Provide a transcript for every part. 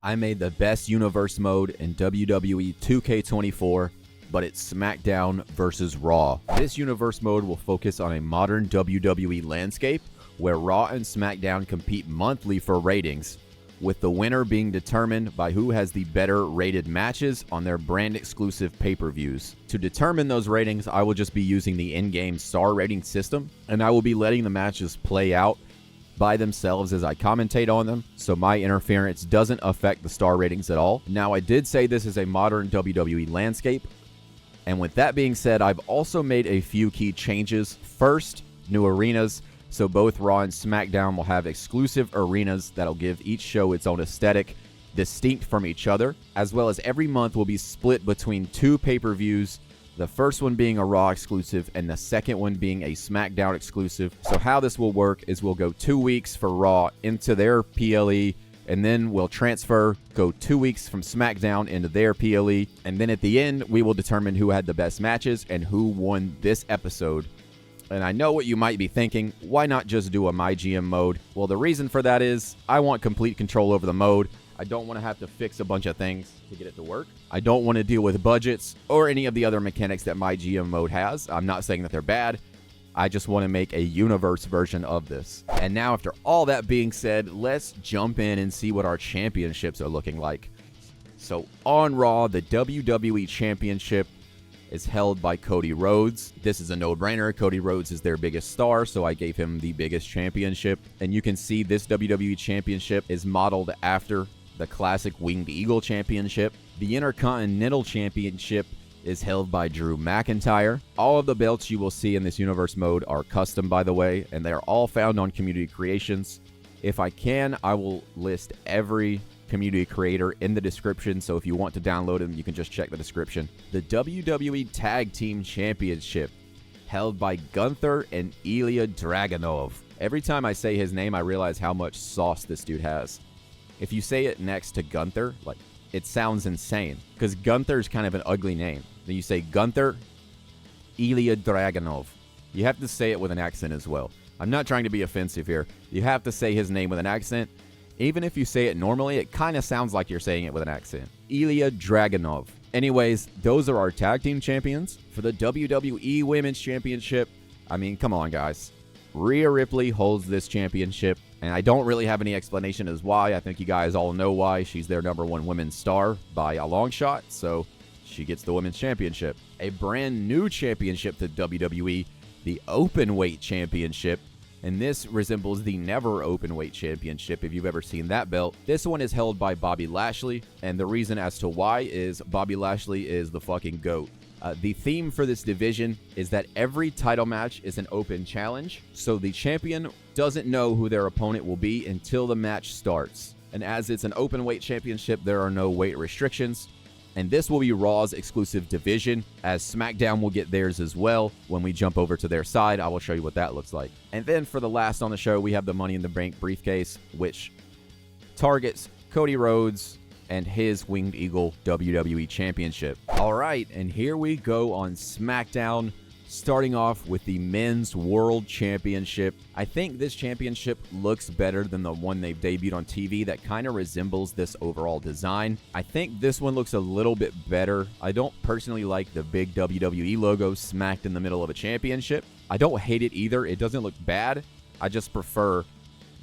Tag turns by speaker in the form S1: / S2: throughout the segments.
S1: I made the best universe mode in WWE 2K24, but it's SmackDown versus Raw. This universe mode will focus on a modern WWE landscape where Raw and SmackDown compete monthly for ratings, with the winner being determined by who has the better rated matches on their brand exclusive pay-per-views. To determine those ratings, I will just be using the in-game star rating system, and I will be letting the matches play out by themselves as I commentate on them, so my interference doesn't affect the star ratings at all. Now, I did say this is a modern WWE landscape, and with that being said, I've also made a few key changes. First, new arenas, so both Raw and SmackDown will have exclusive arenas that'll give each show its own aesthetic, distinct from each other, as well as every month will be split between two pay-per-views, the first one being a Raw exclusive and the second one being a SmackDown exclusive. So how this will work is we'll go 2 weeks for Raw into their PLE, and then we'll go 2 weeks from SmackDown into their PLE, and then at the end, we will determine who had the best matches and who won this episode. And I know what you might be thinking, why not just do a MyGM mode? Well, the reason for that is I want complete control over the mode. I don't want to have to fix a bunch of things to get it to work. I don't want to deal with budgets or any of the other mechanics that MyGM mode has. I'm not saying that they're bad. I just want to make a universe version of this. And now, after all that being said, let's jump in and see what our championships are looking like. So on Raw, the WWE Championship is held by Cody Rhodes. This is a no-brainer. Cody Rhodes is their biggest star, so I gave him the biggest championship. And you can see this WWE Championship is modeled after the classic Winged Eagle Championship. The Intercontinental Championship is held by Drew McIntyre. All of the belts you will see in this universe mode are custom, by the way, and they are all found on Community Creations. If I can, I will list every community creator in the description, so if you want to download them, you can just check the description. The WWE Tag Team Championship, held by Gunther and Ilya Dragunov. Every time I say his name, I realize how much sauce this dude has. If you say it next to Gunther, like, it sounds insane, because Gunther's kind of an ugly name. Then you say Gunther, Ilya Dragunov. You have to say it with an accent as well. I'm not trying to be offensive here. You have to say his name with an accent. Even if you say it normally, it kind of sounds like you're saying it with an accent. Ilya Dragunov. Anyways, those are our tag team champions. For the WWE Women's Championship, I mean, come on, guys. Rhea Ripley holds this championship, and I don't really have any explanation as why. I think you guys all know why. She's their #1 women's star by a long shot, so she gets the Women's Championship. A brand new championship to WWE, the Openweight Championship, and this resembles the Never Openweight Championship if you've ever seen that belt. This one is held by Bobby Lashley, and the reason as to why is Bobby Lashley is the fucking GOAT. The theme for this division is that every title match is an open challenge, so the champion doesn't know who their opponent will be until the match starts. And as it's an open weight championship, there are no weight restrictions. And this will be Raw's exclusive division, as SmackDown will get theirs as well. When we jump over to their side, I will show you what that looks like. And then for the last on the show, we have the Money in the Bank briefcase, which targets Cody Rhodes and his Winged Eagle WWE Championship. All right, and here we go on SmackDown, starting off with the Men's World Championship. I think this championship looks better than the one they've debuted on TV that kind of resembles this overall design. I think this one looks a little bit better. I don't personally like the big WWE logo smacked in the middle of a championship. I don't hate it either. It doesn't look bad. I just prefer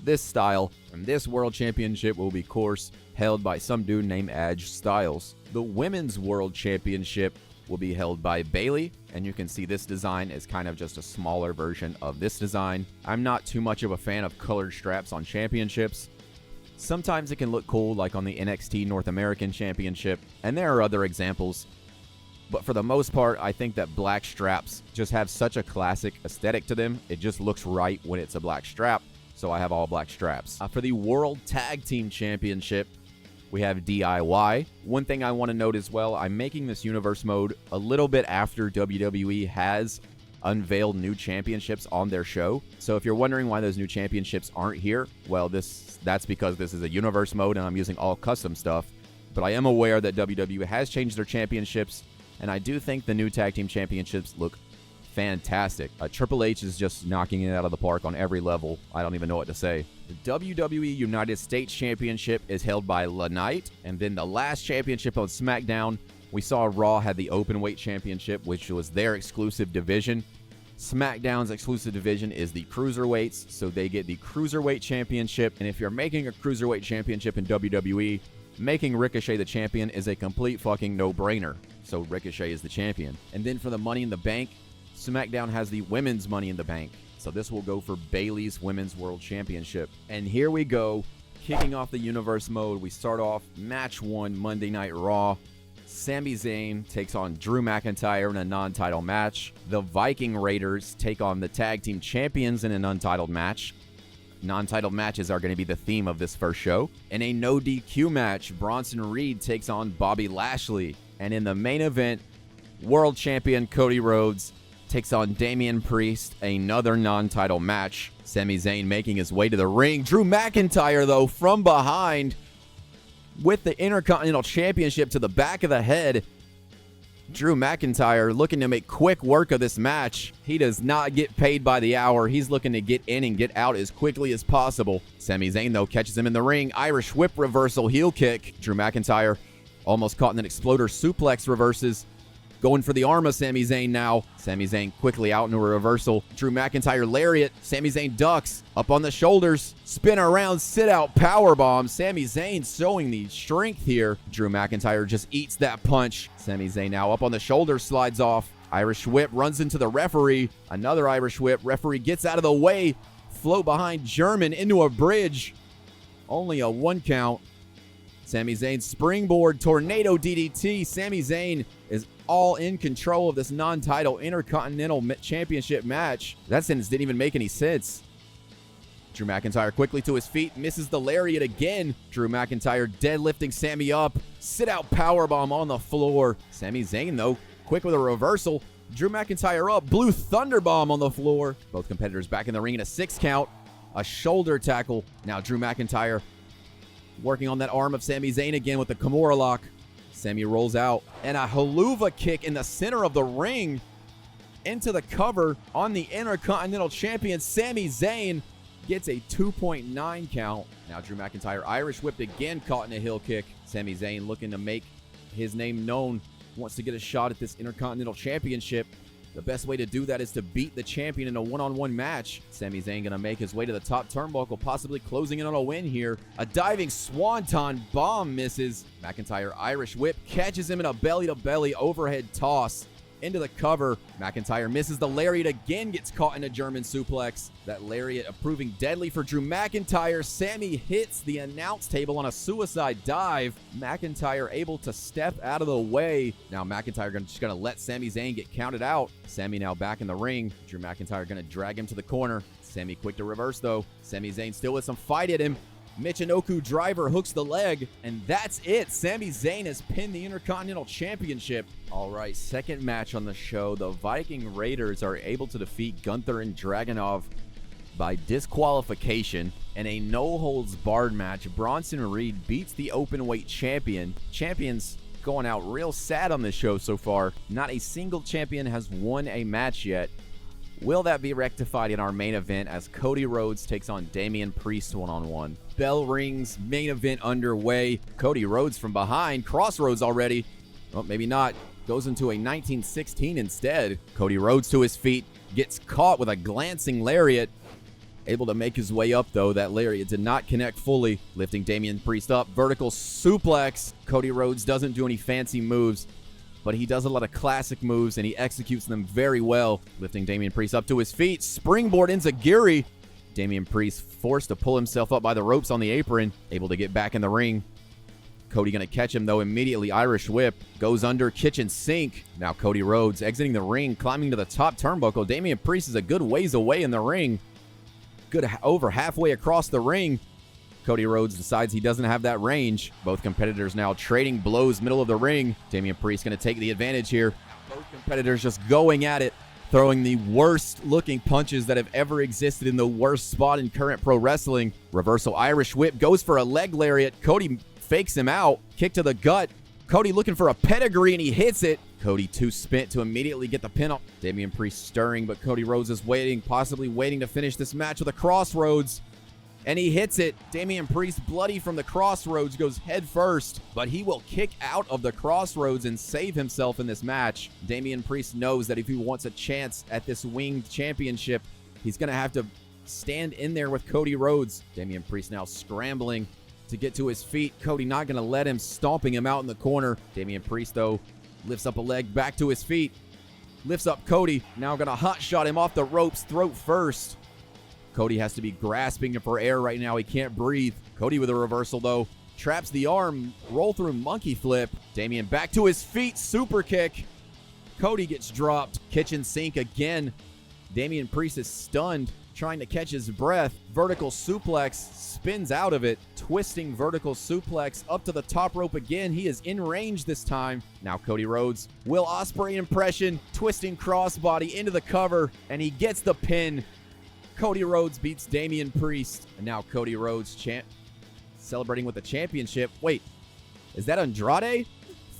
S1: this style. And this World Championship will be, of course, held by some dude named Edge Styles. The Women's World Championship will be held by Bayley, and you can see this design is kind of just a smaller version of this design. I'm not too much of a fan of colored straps on championships. Sometimes it can look cool, like on the NXT North American Championship, and there are other examples. But for the most part, I think that black straps just have such a classic aesthetic to them. It just looks right when it's a black strap, so I have all black straps. For the World Tag Team Championship, we have DIY. One thing I want to note as well, I'm making this universe mode a little bit after WWE has unveiled new championships on their show. So if you're wondering why those new championships aren't here, well, that's because this is a universe mode and I'm using all custom stuff. But I am aware that WWE has changed their championships, and I do think the new tag team championships look fantastic. Triple H is just knocking it out of the park on every level. I don't even know what to say. The WWE United States Championship is held by La Knight, and then the last championship on SmackDown, we saw Raw had the Openweight Championship, which was their exclusive division. SmackDown's exclusive division is the Cruiserweights, so they get the Cruiserweight Championship. And if you're making a Cruiserweight Championship in WWE, making Ricochet the champion is a complete fucking no-brainer. So Ricochet is the champion. And then for the Money in the Bank, SmackDown has the Women's Money in the Bank. So this will go for Bayley's Women's World Championship. And here we go, kicking off the Universe mode. We start off match 1, Monday Night Raw. Sami Zayn takes on Drew McIntyre in a non-title match. The Viking Raiders take on the Tag Team Champions in an untitled match. Non-titled matches are going to be the theme of this first show. In a no DQ match, Bronson Reed takes on Bobby Lashley. And in the main event, World Champion Cody Rhodes takes on Damian Priest, another non-title match. Sami Zayn making his way to the ring. Drew McIntyre, though, from behind, with the Intercontinental Championship to the back of the head. Drew McIntyre looking to make quick work of this match. He does not get paid by the hour. He's looking to get in and get out as quickly as possible. Sami Zayn, though, catches him in the ring. Irish whip reversal, heel kick. Drew McIntyre almost caught in an exploder suplex, reverses. Going for the arm of Sami Zayn now. Sami Zayn quickly out into a reversal. Drew McIntyre lariat. Sami Zayn ducks. Up on the shoulders. Spin around. Sit out powerbomb. Sami Zayn showing the strength here. Drew McIntyre just eats that punch. Sami Zayn now up on the shoulders. Slides off. Irish whip. Runs into the referee. Another Irish whip. Referee gets out of the way. Float behind German into a bridge. Only a 1 count. Sami Zayn springboard tornado DDT. Sami Zayn is all in control of this non-title Intercontinental Championship match. That sentence didn't even make any sense. Drew McIntyre quickly to his feet, misses the lariat again. Drew McIntyre deadlifting Sami up. Sit out powerbomb on the floor. Sami Zayn, though, quick with a reversal. Drew McIntyre up. Blue Thunderbomb on the floor. Both competitors back in the ring in a 6 count. A shoulder tackle. Now Drew McIntyre working on that arm of Sami Zayn again with the Kimura lock. Sami rolls out. And a haluva kick in the center of the ring into the cover on the Intercontinental Champion. Sami Zayn gets a 2.9 count. Now Drew McIntyre Irish whipped again, caught in a heel kick. Sami Zayn looking to make his name known. Wants to get a shot at this Intercontinental Championship. The best way to do that is to beat the champion in a one-on-one match. Sami Zayn going to make his way to the top turnbuckle, possibly closing in on a win here. A diving swanton bomb misses. McIntyre Irish whip catches him in a belly-to-belly overhead toss into the cover. McIntyre misses the lariat again, gets caught in a German suplex. That lariat proving deadly for Drew McIntyre. Sami hits the announce table on a suicide dive. McIntyre able to step out of the way. Now McIntyre just going to let Sami Zayn get counted out. Sami now back in the ring. Drew McIntyre going to drag him to the corner. Sami quick to reverse though. Sami Zayn still with some fight at him. Michinoku driver hooks the leg, and that's it. Sami Zayn has pinned the Intercontinental Championship. All right, second match on the show. The Viking Raiders are able to defeat Gunther and Dragunov by disqualification in a no-holds-barred match. Bronson Reed beats the openweight champion. Champions going out real sad on this show so far. Not a single champion has won a match yet. Will that be rectified in our main event as Cody Rhodes takes on Damian Priest one-on-one? Bell rings, main event underway. Cody Rhodes from behind, crossroads already. Well, maybe not. Goes into a 1916 instead. Cody Rhodes to his feet, gets caught with a glancing lariat. Able to make his way up, though. That lariat did not connect fully. Lifting Damian Priest up, vertical suplex. Cody Rhodes doesn't do any fancy moves, but he does a lot of classic moves, and he executes them very well. Lifting Damian Priest up to his feet. Springboard enziguri. Damian Priest forced to pull himself up by the ropes on the apron. Able to get back in the ring. Cody going to catch him, though, immediately. Irish whip. Goes under kitchen sink. Now Cody Rhodes exiting the ring, climbing to the top turnbuckle. Damian Priest is a good ways away in the ring. Good over halfway across the ring. Cody Rhodes decides he doesn't have that range. Both competitors now trading blows middle of the ring. Damian Priest going to take the advantage here. Both competitors just going at it, throwing the worst looking punches that have ever existed in the worst spot in current pro wrestling. Reversal Irish whip, goes for a leg lariat. Cody fakes him out. Kick to the gut. Cody looking for a pedigree, and he hits it. Cody too spent to immediately get the pin off. Damian Priest stirring, but Cody Rhodes is waiting, possibly waiting to finish this match with a crossroads. And he hits it. Damian Priest, bloody from the crossroads, goes head first, but he will kick out of the crossroads and save himself in this match. Damian Priest knows that if he wants a chance at this winged championship, he's going to have to stand in there with Cody Rhodes. Damian Priest now scrambling to get to his feet. Cody not going to let him, stomping him out in the corner. Damian Priest, though, lifts up a leg back to his feet. Lifts up Cody. Now going to hot shot him off the ropes, throat first. Cody has to be grasping for air right now. He can't breathe. Cody with a reversal, though. Traps the arm. Roll through monkey flip. Damian back to his feet. Super kick. Cody gets dropped. Kitchen sink again. Damian Priest is stunned, trying to catch his breath. Vertical suplex, spins out of it. Twisting vertical suplex up to the top rope again. He is in range this time. Now Cody Rhodes, Will Ospreay impression, twisting crossbody into the cover, and he gets the pin. Cody Rhodes beats Damian Priest. And now Cody Rhodes celebrating with the championship. Wait, is that Andrade?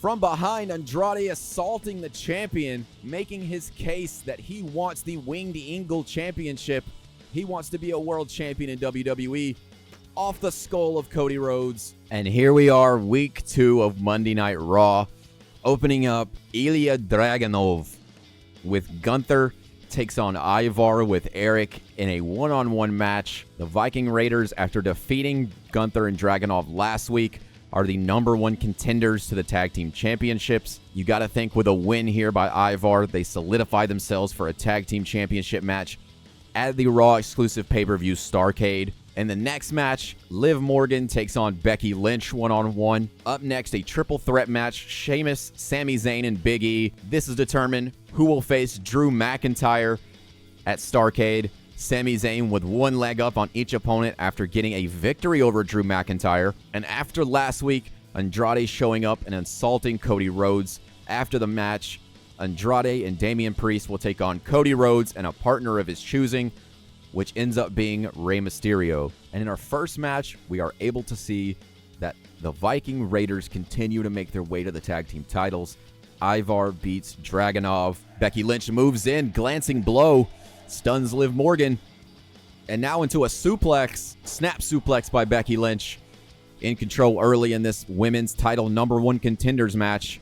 S1: From behind, Andrade assaulting the champion, making his case that he wants the Winged Eagle Championship. He wants to be a world champion in WWE off the skull of Cody Rhodes. And here we are, week 2 of Monday Night Raw. Opening up, Ilya Dragunov with Gunther takes on Ivar with Eric in a one-on-one match. The Viking Raiders, after defeating Gunther and Dragunov last week, are the #1 contenders to the tag team championships. You got to think with a win here by Ivar, they solidify themselves for a tag team championship match at the Raw exclusive pay-per-view Starrcade. In the next match, Liv Morgan takes on Becky Lynch one-on-one. Up next, a triple threat match, Sheamus, Sami Zayn, and Big E. This is determined who will face Drew McIntyre at Starrcade. Sami Zayn with one leg up on each opponent after getting a victory over Drew McIntyre. And after last week, Andrade showing up and insulting Cody Rhodes. After the match, Andrade and Damian Priest will take on Cody Rhodes and a partner of his choosing, which ends up being Rey Mysterio. And in our first match, we are able to see that the Viking Raiders continue to make their way to the tag team titles. Ivar beats Dragunov. Becky Lynch moves in, glancing blow, stuns Liv Morgan, and now into a suplex, snap suplex by Becky Lynch. In control early in this women's title #1 contenders match.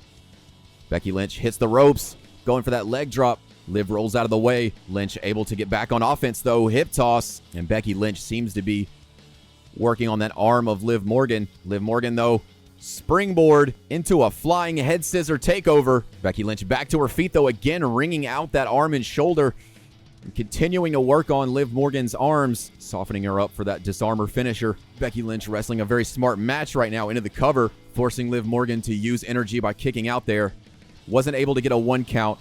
S1: Becky Lynch hits the ropes, going for that leg drop. Liv rolls out of the way. Lynch able to get back on offense, though. Hip toss, and Becky Lynch seems to be working on that arm of Liv Morgan. Liv Morgan, though, springboard into a flying head scissor takeover. Becky Lynch back to her feet, though, again wringing out that arm and shoulder. And continuing to work on Liv Morgan's arms, softening her up for that disarmor finisher. Becky Lynch wrestling a very smart match right now into the cover, forcing Liv Morgan to use energy by kicking out there. Wasn't able to get a 1 count,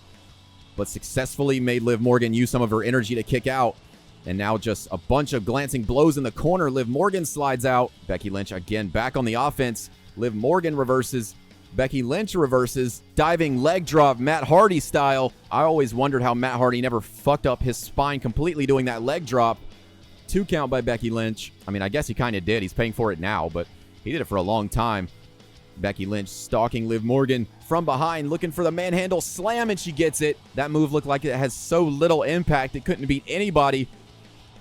S1: but successfully made Liv Morgan use some of her energy to kick out. And now just a bunch of glancing blows in the corner. Liv Morgan slides out. Becky Lynch again back on the offense. Liv Morgan reverses. Becky Lynch reverses. Diving leg drop, Matt Hardy style. I always wondered how Matt Hardy never fucked up his spine completely doing that leg drop. 2 count by Becky Lynch. I mean, I guess he kind of did. He's paying for it now, but he did it for a long time. Becky Lynch stalking Liv Morgan from behind, looking for the manhandle slam, and she gets it. That move looked like it has so little impact, it couldn't beat anybody.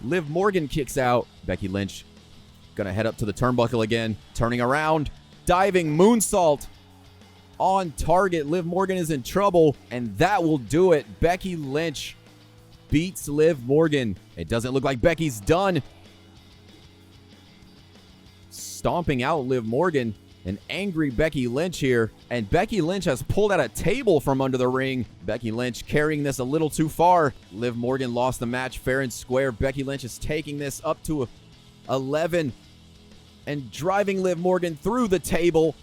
S1: Liv Morgan kicks out. Becky Lynch gonna head up to the turnbuckle again, turning around, diving moonsault on target. Liv Morgan is in trouble, and that will do it. Becky Lynch beats Liv Morgan. It doesn't look like Becky's done. Stomping out Liv Morgan. An angry Becky Lynch here, and Becky Lynch has pulled out a table from under the ring. Becky Lynch carrying this a little too far. Liv Morgan lost the match fair and square. Becky Lynch is taking this up to 11 and driving Liv Morgan through the table.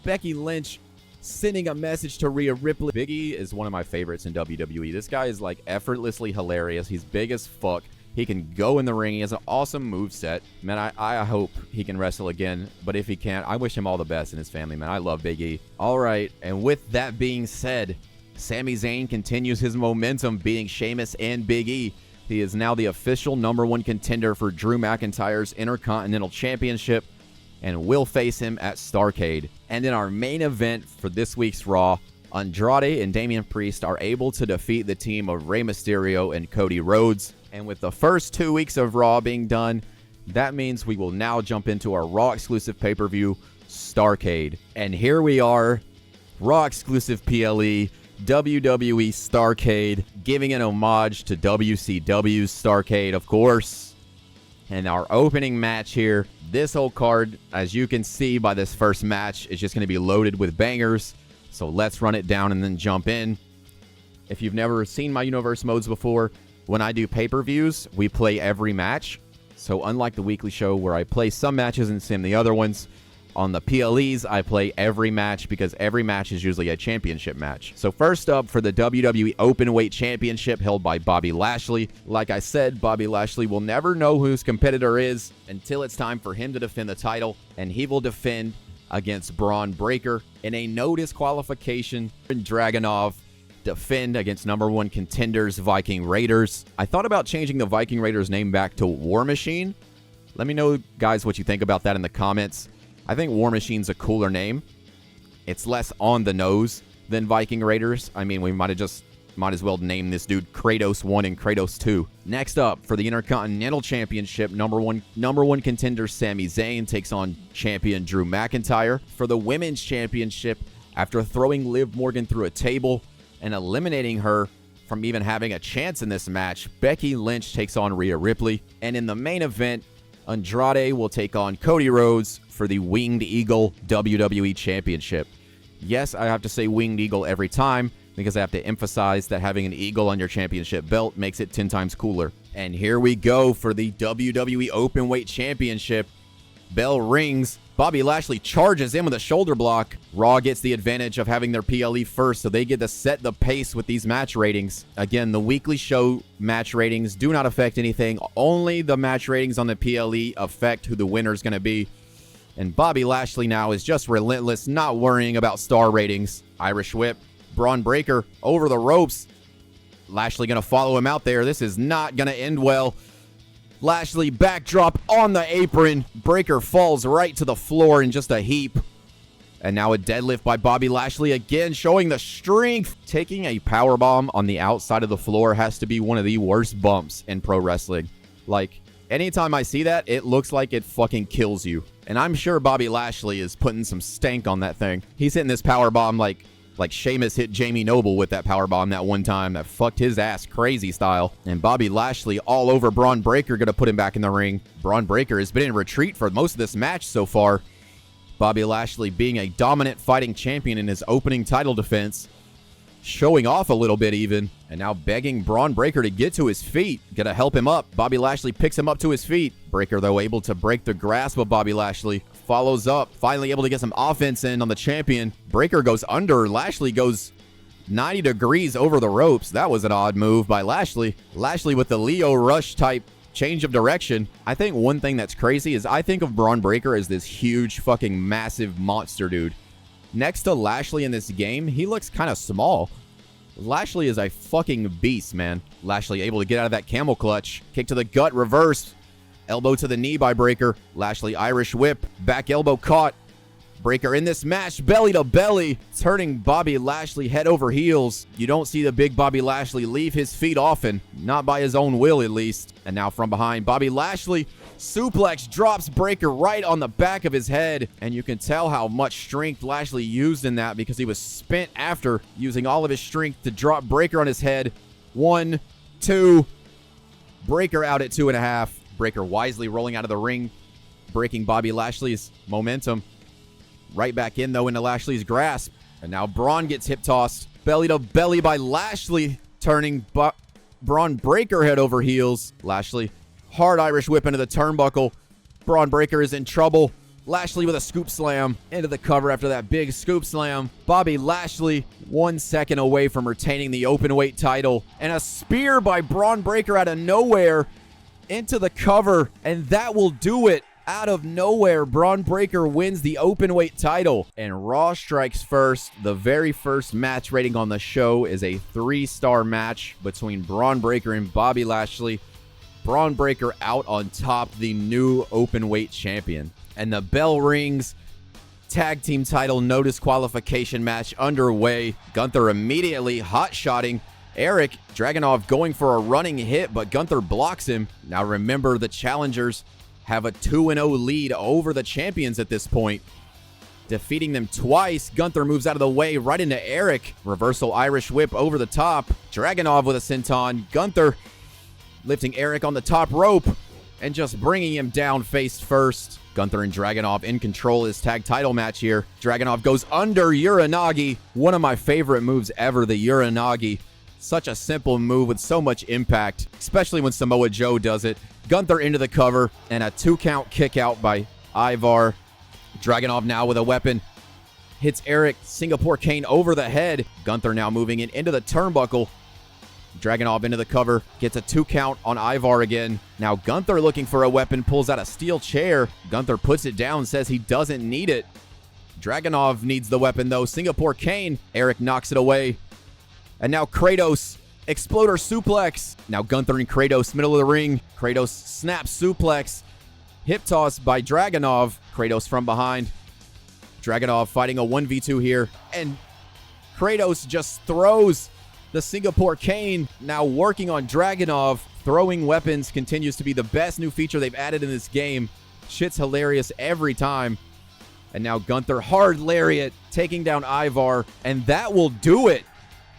S1: Becky Lynch sending a message to Rhea Ripley. Big E is one of my favorites in WWE. This guy is like effortlessly hilarious. He's big as fuck. He can go in the ring. He has an awesome moveset. Man, I hope he can wrestle again. But if he can't, I wish him all the best in his family, man. I love Big E. All right, and with that being said, Sami Zayn continues his momentum, beating Sheamus and Big E. He is now the official #1 contender for Drew McIntyre's Intercontinental Championship and will face him at Starrcade. And in our main event for this week's Raw, Andrade and Damian Priest are able to defeat the team of Rey Mysterio and Cody Rhodes. And with the first 2 weeks of Raw being done, that means we will now jump into our Raw exclusive pay-per-view, Starrcade. And here we are, Raw exclusive PLE, WWE Starrcade, giving an homage to WCW's Starrcade, of course. And our opening match here, this whole card, as you can see by this first match, is just going to be loaded with bangers. So let's run it down and then jump in. If you've never seen my universe modes before, when I do pay-per-views, we play every match. So unlike the weekly show where I play some matches and sim the other ones, on the PLEs, I play every match because every match is usually a championship match. So first up for the WWE Openweight Championship held by Bobby Lashley. Like I said, Bobby Lashley will never know who his competitor is until it's time for him to defend the title, and he will defend against Braun Breaker in a no disqualification. Dragunov defend against #1 contenders Viking Raiders. I thought about changing the Viking Raiders name back to War Machine. Let me know, guys, what you think about that in the comments. I think War Machine's a cooler name. It's less on the nose than Viking Raiders. I mean, we might as well name this dude Kratos 1 and Kratos 2. Next up, for the Intercontinental Championship, number one contender Sami Zayn takes on champion Drew McIntyre. For the Women's Championship, after throwing Liv Morgan through a table and eliminating her from even having a chance in this match, Becky Lynch takes on Rhea Ripley. And in the main event, Andrade will take on Cody Rhodes for the Winged Eagle WWE Championship. Yes, I have to say Winged Eagle every time because I have to emphasize that having an eagle on your championship belt makes it 10 times cooler. And here we go for the WWE Openweight Championship. Bell rings. Bobby Lashley charges in with a shoulder block. Raw gets the advantage of having their PLE first, so they get to set the pace with these match ratings. Again, the weekly show match ratings do not affect anything. Only the match ratings on the PLE affect who the winner is going to be. And Bobby Lashley now is just relentless, not worrying about star ratings. Irish whip. Braun Breaker over the ropes. Lashley going to follow him out there. This is not going to end well. Lashley backdrop on the apron. Breaker falls right to the floor in just a heap. And now a deadlift by Bobby Lashley again, showing the strength. Taking a powerbomb on the outside of the floor has to be one of the worst bumps in pro wrestling. Like, anytime I see that, it looks like it fucking kills you. And I'm sure Bobby Lashley is putting some stank on that thing. He's hitting this powerbomb like Sheamus hit Jamie Noble with that powerbomb that one time that fucked his ass crazy style. And Bobby Lashley all over Braun Breaker, going to put him back in the ring. Braun Breaker has been in retreat for most of this match so far. Bobby Lashley being a dominant fighting champion in his opening title defense. Showing off a little bit even. And now begging Braun Breaker to get to his feet. Gonna help him up. Bobby Lashley picks him up to his feet. Breaker, though, able to break the grasp of Bobby Lashley. Follows up. Finally able to get some offense in on the champion. Breaker goes under. Lashley goes 90 degrees over the ropes. That was an odd move by Lashley. Lashley with the Leo Rush type change of direction. I think one thing that's crazy is I think of Braun Breaker as this huge fucking massive monster dude. Next to Lashley in this game, he looks kind of small. Lashley is a fucking beast, man. Lashley able to get out of that camel clutch. Kick to the gut, reverse. Elbow to the knee by Breaker. Lashley Irish whip. Back elbow caught. Breaker in this match, belly to belly, turning Bobby Lashley head over heels. You don't see the big Bobby Lashley leave his feet often. Not by his own will, at least. And now from behind, Bobby Lashley suplex drops Breaker right on the back of his head. And you can tell how much strength Lashley used in that because he was spent after using all of his strength to drop Breaker on his head. 1, 2. Breaker out at 2.5. Breaker wisely rolling out of the ring, breaking Bobby Lashley's momentum. Right back in, though, into Lashley's grasp. And now Braun gets hip tossed. Belly to belly by Lashley, turning Braun Breaker head over heels. Lashley, hard Irish whip into the turnbuckle. Braun Breaker is in trouble. Lashley with a scoop slam into the cover after that big scoop slam. Bobby Lashley 1 second away from retaining the openweight title. And a spear by Braun Breaker out of nowhere into the cover. And that will do it. Out of nowhere, Braun Breaker wins the openweight title. And Raw strikes first. The very first match rating on the show is a 3-star match between Braun Breaker and Bobby Lashley. Braun Breaker out on top, the new openweight champion. And the bell rings. tag team title no disqualification match underway. Gunther immediately hot-shotting Eric. Dragunov going for a running hit, but Gunther blocks him. Now remember, the challengers have a 2-0 lead over the champions at this point, defeating them twice. Gunther moves out of the way right into Eric. Reversal Irish whip over the top. Dragunov with a senton. Gunther lifting Eric on the top rope and just bringing him down face first. Gunther and Dragunov in control of this tag title match here. Dragunov goes under Uranagi. One of my favorite moves ever, the Uranagi. Such a simple move with so much impact, especially when Samoa Joe does it. Gunther into the cover and a 2-count kick out by Ivar. Dragunov now with a weapon. Hits Eric. Singapore Cane over the head. Gunther now moving in into the turnbuckle. Dragunov into the cover. Gets a 2-count on Ivar again. Now Gunther looking for a weapon. Pulls out a steel chair. Gunther puts it down. Says he doesn't need it. Dragunov needs the weapon though. Singapore Cane. Eric knocks it away. And now Kratos. Exploder suplex. Now Gunther and Kratos middle of the ring. Kratos snaps suplex. Hip toss by Dragunov. Kratos from behind. Dragunov fighting a 1v2 here. And Kratos just throws the Singapore Cane. Now working on Dragunov. Throwing weapons continues to be the best new feature they've added in this game. Shit's hilarious every time. And now Gunther hard lariat taking down Ivar. And that will do it.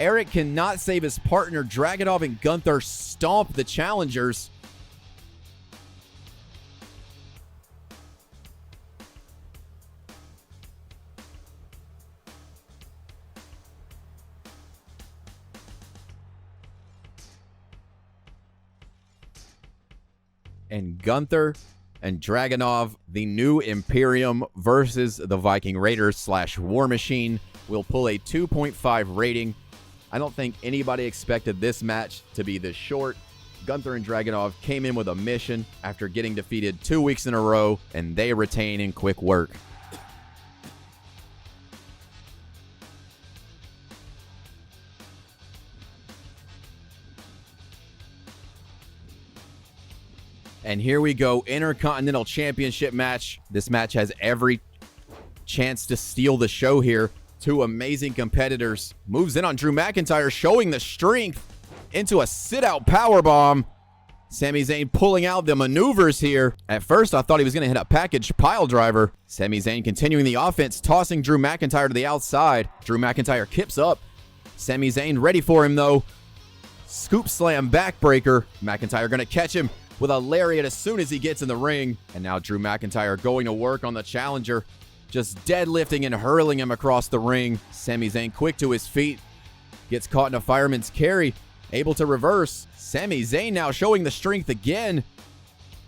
S1: Eric cannot save his partner. Dragunov and Gunther stomp the challengers. And Gunther and Dragunov, the new Imperium versus the Viking Raiders / War Machine, will pull a 2.5 rating. I don't think anybody expected this match to be this short. Gunther and Dragunov came in with a mission after getting defeated 2 weeks in a row, and they retain in quick work. And here we go, Intercontinental Championship match. This match has every chance to steal the show here. Two amazing competitors. Moves in on Drew McIntyre, showing the strength into a sit-out powerbomb. Sami Zayn pulling out the maneuvers here. At first, I thought he was going to hit a package pile driver. Sami Zayn continuing the offense, tossing Drew McIntyre to the outside. Drew McIntyre kips up. Sami Zayn ready for him, though. Scoop slam backbreaker. McIntyre going to catch him with a lariat as soon as he gets in the ring. And now Drew McIntyre going to work on the challenger, just deadlifting and hurling him across the ring. Sami Zayn quick to his feet, gets caught in a fireman's carry, able to reverse. Sami Zayn now showing the strength again.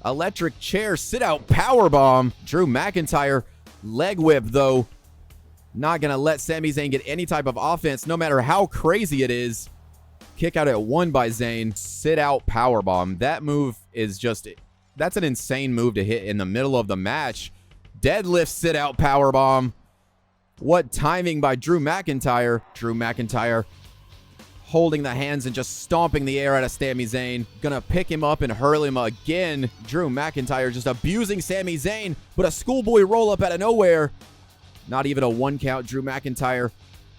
S1: Electric chair sit-out powerbomb. Drew McIntyre leg whip, though. Not going to let Sami Zayn get any type of offense, no matter how crazy it is. Kick out at one by Zayn. Sit-out powerbomb. That move is just... that's an insane move to hit in the middle of the match. Deadlift sit-out powerbomb. What timing by Drew McIntyre. Drew McIntyre holding the hands and just stomping the air out of Sami Zayn. Gonna pick him up and hurl him again. Drew McIntyre just abusing Sami Zayn, but a schoolboy roll-up out of nowhere. Not even a 1 count. Drew McIntyre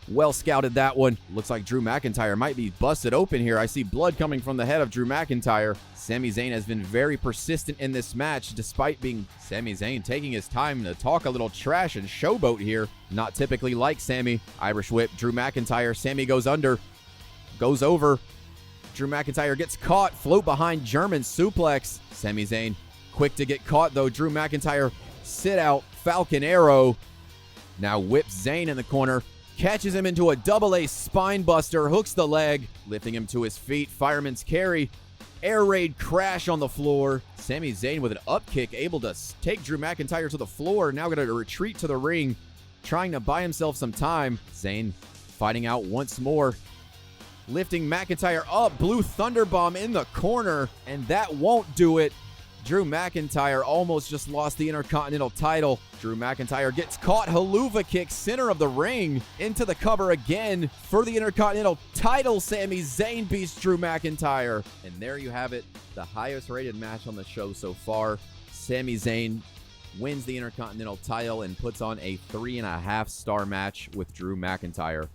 S1: well scouted that one. Looks like Drew McIntyre might be busted open here. I see blood coming from the head of Drew McIntyre. Sami Zayn has been very persistent in this match, despite being Sami Zayn taking his time to talk a little trash and showboat here. Not typically like Sami. Irish whip, Drew McIntyre. Sami goes under, goes over. Drew McIntyre gets caught. Float behind German suplex. Sami Zayn quick to get caught, though. Drew McIntyre sit out Falcon Arrow. Now whips Zayn in the corner. Catches him into a double A spine buster, hooks the leg, lifting him to his feet. Fireman's carry, air raid crash on the floor. Sami Zayn with an up kick, able to take Drew McIntyre to the floor. Now going to retreat to the ring, trying to buy himself some time. Zayn fighting out once more, lifting McIntyre up. Blue Thunderbomb in the corner, and that won't do it. Drew McIntyre almost just lost the Intercontinental title. Drew McIntyre gets caught. Haluva kick, center of the ring, into the cover again for the Intercontinental title. Sami Zayn beats Drew McIntyre. And there you have it, the highest rated match on the show so far. Sami Zayn wins the Intercontinental title and puts on a 3.5-star match with Drew McIntyre.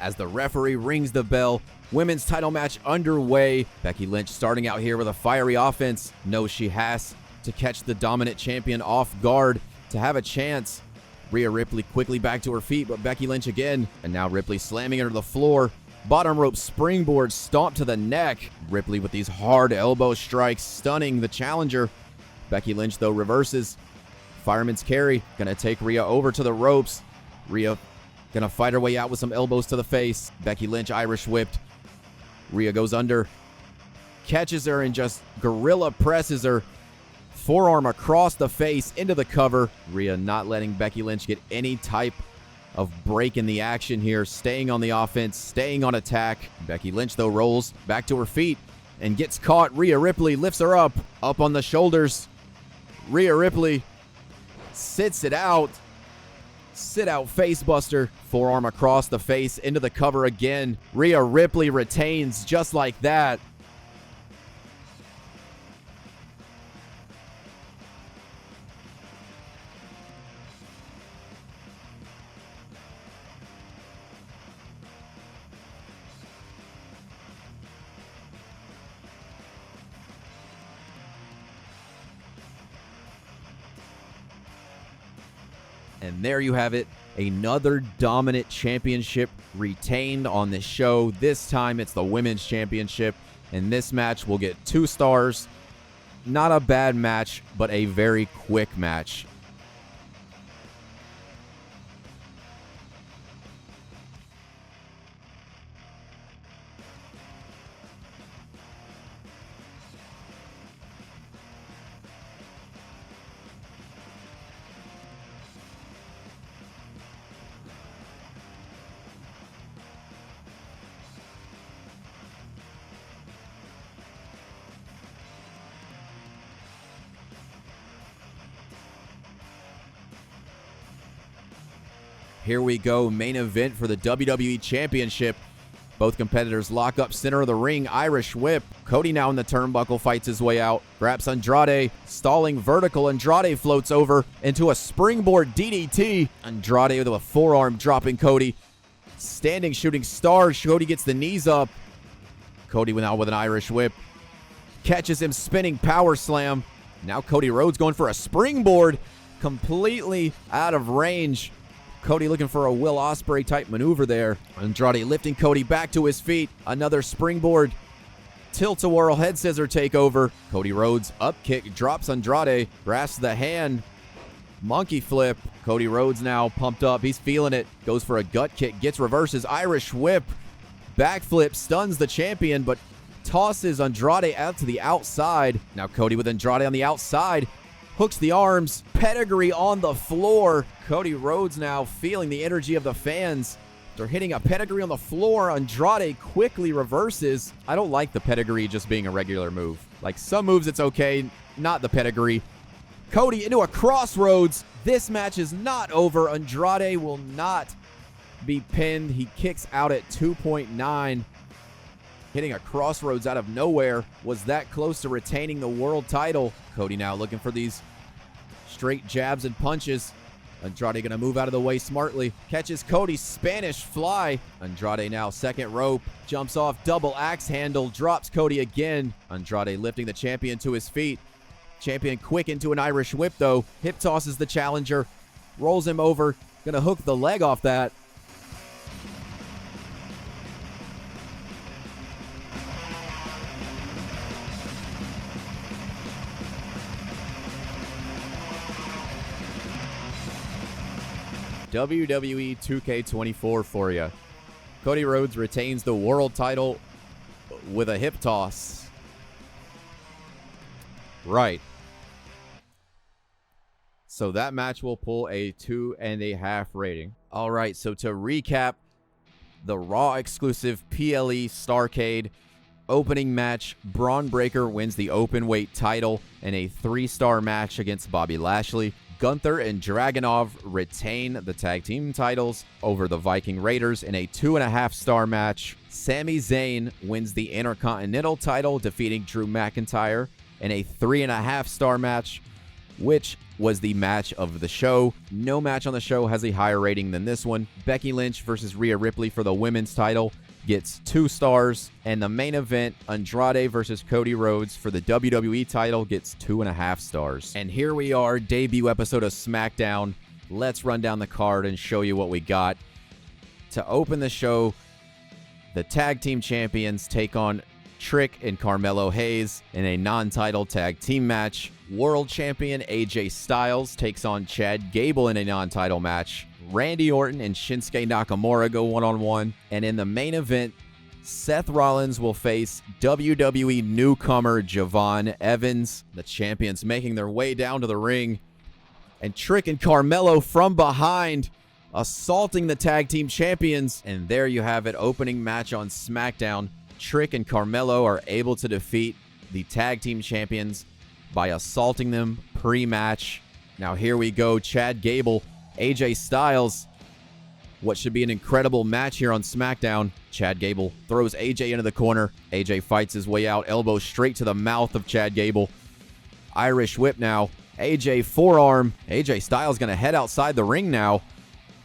S1: As the referee rings the bell, women's title match underway. Becky Lynch starting out here with a fiery offense. Knows she has to catch the dominant champion off guard to have a chance. Rhea Ripley quickly back to her feet, but Becky Lynch again. And now Ripley slamming her to the floor. Bottom rope springboard stomp to the neck. Ripley with these hard elbow strikes, stunning the challenger. Becky Lynch, though, reverses. Fireman's carry, gonna take Rhea over to the ropes. Rhea gonna fight her way out with some elbows to the face. Becky Lynch Irish whipped. Rhea goes under, catches her and just gorilla presses her. Forearm across the face into the cover. Rhea not letting Becky Lynch get any type of break in the action here. Staying on the offense, staying on attack. Becky Lynch, though, rolls back to her feet and gets caught. Rhea Ripley lifts her up on the shoulders. Rhea Ripley sits it out. Sit out facebuster. Forearm across the face into the cover again. Rhea Ripley retains just like that. And there you have it. Another dominant championship retained on this show. This time it's the Women's Championship. And this match will get 2 stars. Not a bad match, but a very quick match. Here we go, main event for the WWE Championship. Both competitors lock up center of the ring, Irish whip. Cody now in the turnbuckle, fights his way out. Grabs Andrade, stalling vertical. Andrade floats over into a springboard DDT. Andrade with a forearm dropping Cody. Standing shooting stars, Cody gets the knees up. Cody went out with an Irish whip. Catches him, spinning power slam. Now Cody Rhodes going for a springboard. Completely out of range. Cody looking for a Will Ospreay type maneuver there. Andrade lifting Cody back to his feet. Another springboard. Tilt-a-whirl head scissor takeover. Cody Rhodes up kick, drops Andrade. Grasps the hand. Monkey flip. Cody Rhodes now pumped up. He's feeling it. Goes for a gut kick. Gets reverses. Irish whip. Backflip. Stuns the champion, but tosses Andrade out to the outside. Now Cody with Andrade on the outside. Hooks the arms, pedigree on the floor. Cody Rhodes now feeling the energy of the fans. They're hitting a pedigree on the floor. Andrade quickly reverses. I don't like the pedigree just being a regular move. Like some moves it's okay, not the pedigree. Cody into a crossroads. This match is not over. Andrade will not be pinned. He kicks out at 2.9. Hitting a crossroads out of nowhere. Was that close to retaining the world title. Cody now looking for these straight jabs and punches. Andrade going to move out of the way smartly. Catches Cody's Spanish fly. Andrade now second rope. Jumps off double axe handle. Drops Cody again. Andrade lifting the champion to his feet. Champion quick into an Irish whip though. Hip tosses the challenger. Rolls him over. Going to hook the leg off that. WWE 2K24 for you. Cody Rhodes retains the world title with a hip toss. Right. So that match will pull a 2.5 rating. All right, so to recap, the Raw exclusive PLE Starrcade opening match, Braun Breaker wins the open weight title in a 3-star match against Bobby Lashley. Gunther and Dragunov retain the tag team titles over the Viking Raiders in a 2.5-star match. Sami Zayn wins the Intercontinental title, defeating Drew McIntyre in a 3.5-star match, which was the match of the show. No match on the show has a higher rating than this one. Becky Lynch versus Rhea Ripley for the women's title gets 2 stars. And the main event, Andrade versus Cody Rhodes for the WWE title, gets 2.5 stars. And here we are, debut episode of SmackDown. Let's run down the card and show you what we got. To open the show, the tag team champions take on Trick and Carmelo Hayes in a non-title tag team match. World champion AJ Styles takes on Chad Gable in a non-title match. Randy Orton and Shinsuke Nakamura go one-on-one. And in the main event, Seth Rollins will face WWE newcomer Javon Evans. The champions making their way down to the ring. And Trick and Carmelo from behind, assaulting the tag team champions. And there you have it, opening match on SmackDown. Trick and Carmelo are able to defeat the tag team champions by assaulting them pre-match. Now here we go, Chad Gable, AJ Styles. What should be an incredible match here on SmackDown. Chad Gable throws AJ into the corner. AJ fights his way out, elbow straight to the mouth of Chad Gable. Irish whip now. AJ forearm. AJ Styles going to head outside the ring now.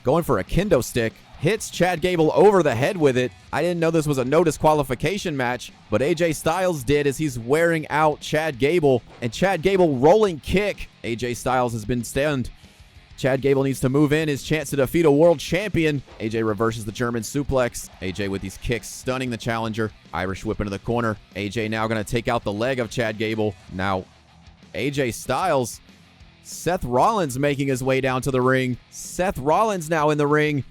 S1: Going for a kendo stick. Hits Chad Gable over the head with it. I didn't know this was a no disqualification match, but AJ Styles did as he's wearing out Chad Gable. And Chad Gable rolling kick. AJ Styles has been stunned. Chad Gable needs to move in, his chance to defeat a world champion. AJ reverses the German suplex. AJ with these kicks stunning the challenger. Irish whip into the corner. AJ now going to take out the leg of Chad Gable. Now AJ Styles. Seth Rollins making his way down to the ring. Seth Rollins now in the ring.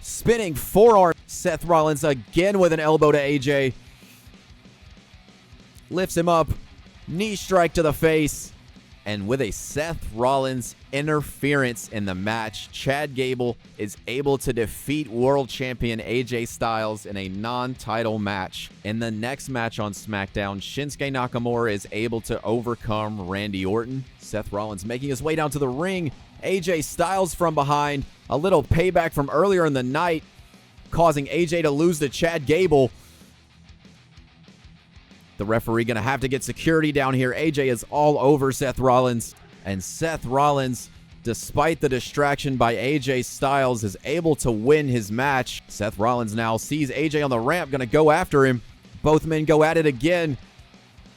S1: Spinning forearm. Seth Rollins again with an elbow to AJ. Lifts him up. Knee strike to the face. And with a Seth Rollins interference in the match, Chad Gable is able to defeat world champion AJ Styles in a non-title match. In the next match on SmackDown, Shinsuke Nakamura is able to overcome Randy Orton. Seth Rollins making his way down to the ring. AJ Styles from behind. A little payback from earlier in the night, causing AJ to lose to Chad Gable. The referee going to have to get security down here. AJ is all over Seth Rollins. And Seth Rollins, despite the distraction by AJ Styles, is able to win his match. Seth Rollins now sees AJ on the ramp, going to go after him. Both men go at it again.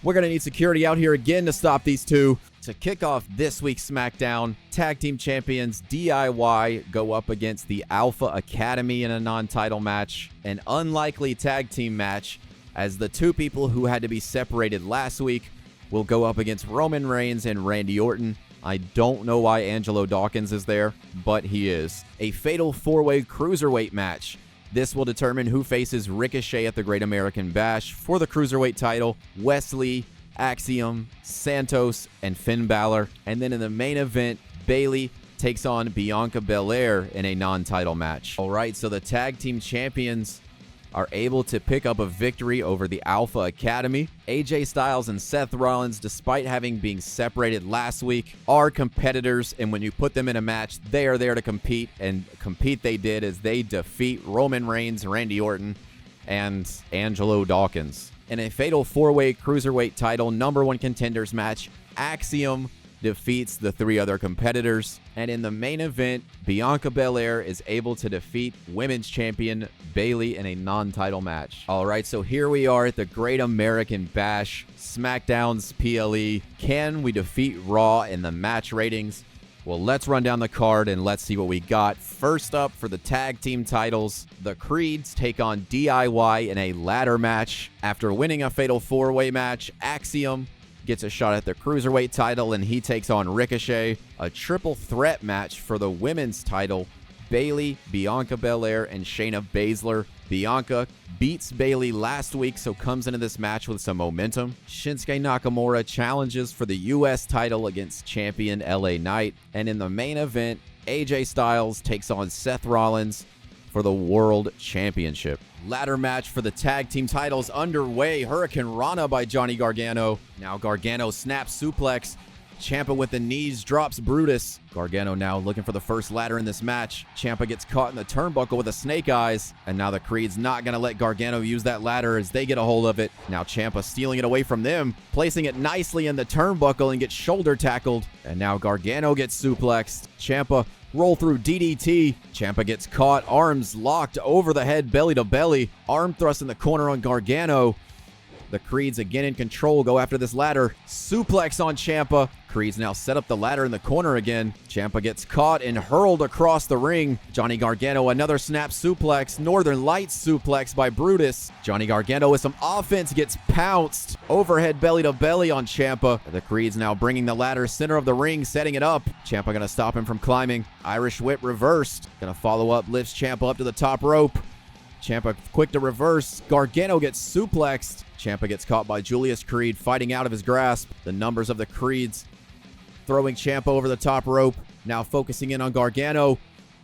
S1: We're going to need security out here again to stop these two. To kick off this week's SmackDown, Tag Team Champions DIY go up against the Alpha Academy in a non-title match. An unlikely tag team match, as the two people who had to be separated last week will go up against Roman Reigns and Randy Orton. I don't know why Angelo Dawkins is there, but he is. A fatal 4-way cruiserweight match. This will determine who faces Ricochet at the Great American Bash for the cruiserweight title. Wesley, Axiom, Santos, and Finn Balor. And then in the main event, Bayley takes on Bianca Belair in a non-title match. All right, so the tag team champions are able to pick up a victory over the Alpha Academy. AJ Styles and Seth Rollins, despite having been separated last week, are competitors, and when you put them in a match, they are there to compete, and compete they did as they defeat Roman Reigns, Randy Orton, and Angelo Dawkins. In a fatal 4-way cruiserweight title #1 contenders match, Axiom defeats the 3 other competitors. And in the main event, Bianca Belair is able to defeat women's champion Bayley in a non-title match. All right, so here we are at the Great American Bash, SmackDown's PLE. Can we defeat Raw in the match ratings? Well, let's run down the card and let's see what we got. First up, for the tag team titles, the Creeds take on DIY in a ladder match. After winning a fatal 4-way match, Axiom gets a shot at the cruiserweight title, and he takes on Ricochet. A triple threat match for the women's title. Bayley, Bianca Belair, and Shayna Baszler Bianca beats Bayley last week, so comes into this match with some momentum. Shinsuke Nakamura challenges for the U.S. title against champion LA Knight. And in the main event, AJ Styles takes on Seth Rollins for the World Championship. Ladder match for the tag team titles underway. Hurricane Rana by Johnny Gargano. Now Gargano snaps suplex. Ciampa with the knees drops Brutus. Gargano now looking for the first ladder in this match. Ciampa gets caught in the turnbuckle with a snake eyes. And now the Creed's not going to let Gargano use that ladder as they get a hold of it. Now Ciampa stealing it away from them, placing it nicely in the turnbuckle and gets shoulder tackled. And now Gargano gets suplexed. Ciampa roll through DDT. Ciampa gets caught, arms locked over the head, belly to belly. Arm thrust in the corner on Gargano. The Creeds again in control, go after this ladder. Suplex on Ciampa. Creeds now set up the ladder in the corner again. Ciampa gets caught and hurled across the ring. Johnny Gargano, another snap suplex. Northern Lights suplex by Brutus. Johnny Gargano with some offense gets pounced. Overhead belly to belly on Ciampa. The Creeds now bringing the ladder center of the ring, setting it up. Ciampa gonna stop him from climbing. Irish whip reversed. Gonna follow up, lifts Ciampa up to the top rope. Ciampa quick to reverse. Gargano gets suplexed. Ciampa gets caught by Julius Creed, fighting out of his grasp. The numbers of the Creeds throwing Ciampa over the top rope. Now focusing in on Gargano.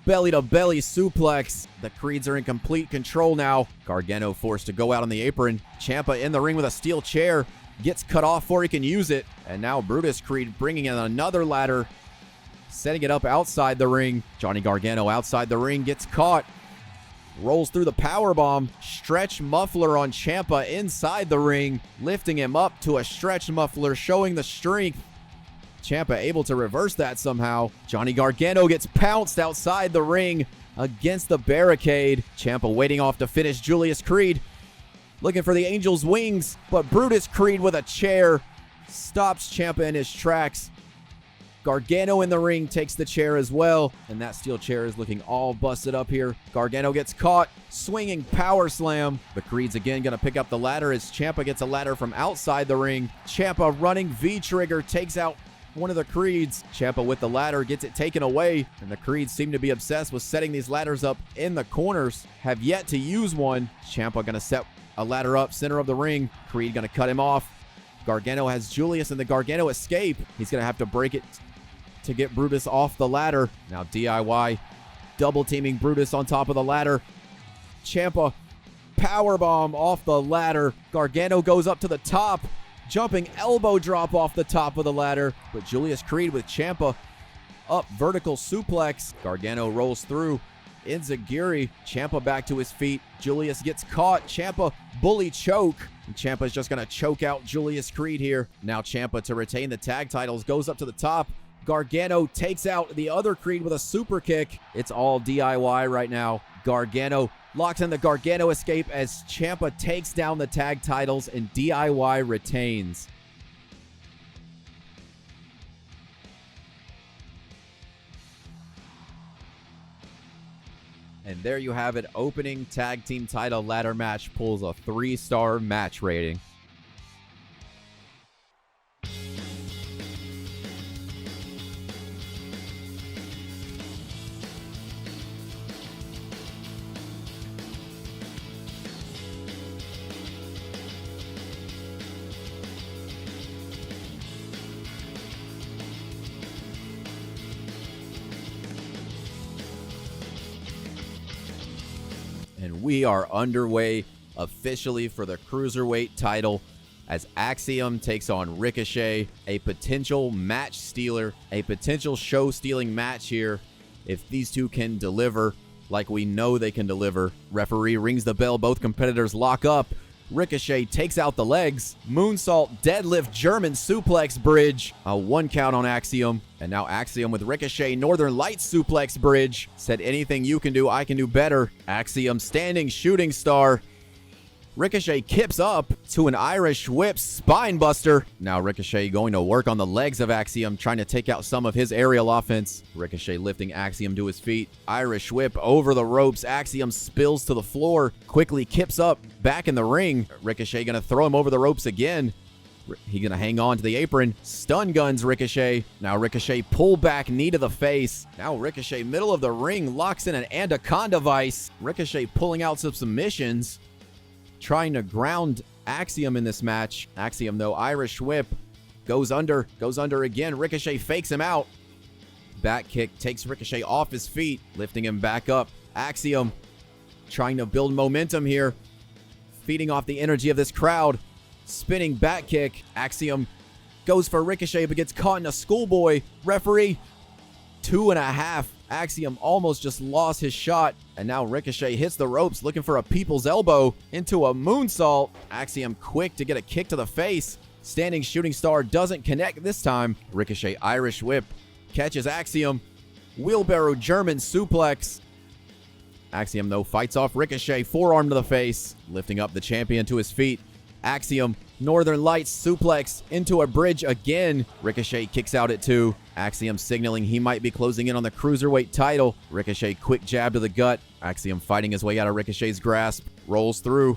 S1: Belly to belly suplex. The Creeds are in complete control now. Gargano forced to go out on the apron. Ciampa in the ring with a steel chair. Gets cut off before he can use it. And now Brutus Creed bringing in another ladder. Setting it up outside the ring. Johnny Gargano outside the ring gets caught. Rolls through the powerbomb. Stretch muffler on Ciampa inside the ring. Lifting him up to a stretch muffler, showing the strength. Ciampa able to reverse that somehow. Johnny Gargano gets pounced outside the ring against the barricade. Ciampa waiting off to finish Julius Creed. Looking for the Angel's wings, but Brutus Creed with a chair stops Ciampa in his tracks. Gargano in the ring takes the chair as well, and that steel chair is looking all busted up here. Gargano gets caught, swinging power slam. The Creed's again going to pick up the ladder as Ciampa gets a ladder from outside the ring. Ciampa running V-trigger takes out one of the Creeds. Ciampa with the ladder gets it taken away, and the Creeds seem to be obsessed with setting these ladders up in the corners. Have yet to use one. Ciampa going to set a ladder up center of the ring. Creed going to cut him off. Gargano has Julius in the Gargano escape. He's going to have to break it to get Brutus off the ladder. Now DIY double teaming Brutus on top of the ladder. Ciampa powerbomb off the ladder. Gargano goes up to the top. Jumping elbow drop off the top of the ladder. But Julius Creed with Ciampa up vertical suplex. Gargano rolls through. Enziguri. Ciampa back to his feet. Julius gets caught. Ciampa bully choke. And Ciampa's just going to choke out Julius Creed here. Now Ciampa to retain the tag titles goes up to the top. Gargano takes out the other Creed with a super kick. It's all DIY right now. Gargano locks in the Gargano escape as Ciampa takes down the tag titles and DIY retains. And there you have it. Opening tag team title ladder match pulls a 3-star match rating. And we are underway officially for the Cruiserweight title as Axiom takes on Ricochet, a potential match stealer, a potential show-stealing match here. If these two can deliver like we know they can deliver. Referee rings the bell, both competitors lock up. Ricochet takes out the legs. Moonsault, deadlift, German suplex bridge. A 1 count on Axiom. And now Axiom with Ricochet, Northern Lights suplex bridge. Said anything you can do, I can do better. Axiom standing shooting star. Ricochet kips up to an Irish whip spine buster. Now Ricochet going to work on the legs of Axiom, trying to take out some of his aerial offense. Ricochet lifting Axiom to his feet. Irish whip over the ropes. Axiom spills to the floor. Quickly kips up back in the ring. Ricochet going to throw him over the ropes again. He gonna hang on to the apron. Stun guns Ricochet. Now Ricochet pull back knee to the face. Now Ricochet middle of the ring locks in an Anaconda Vice. Ricochet pulling out some submissions. Trying to ground Axiom in this match. Axiom though, Irish whip. Goes under again. Ricochet fakes him out. Back kick takes Ricochet off his feet, lifting him back up. Axiom trying to build momentum here. Feeding off the energy of this crowd. Spinning back kick. Axiom goes for Ricochet but gets caught in a schoolboy. Referee, 2.5. Axiom almost just lost his shot. And now Ricochet hits the ropes looking for a people's elbow into a moonsault. Axiom quick to get a kick to the face. Standing shooting star doesn't connect this time. Ricochet Irish whip. Catches Axiom. Wheelbarrow German suplex. Axiom, though, fights off Ricochet. Forearm to the face. Lifting up the champion to his feet. Axiom, Northern Lights suplex into a bridge again. Ricochet kicks out at 2. Axiom signaling he might be closing in on the Cruiserweight title. Ricochet quick jab to the gut. Axiom fighting his way out of Ricochet's grasp. Rolls through.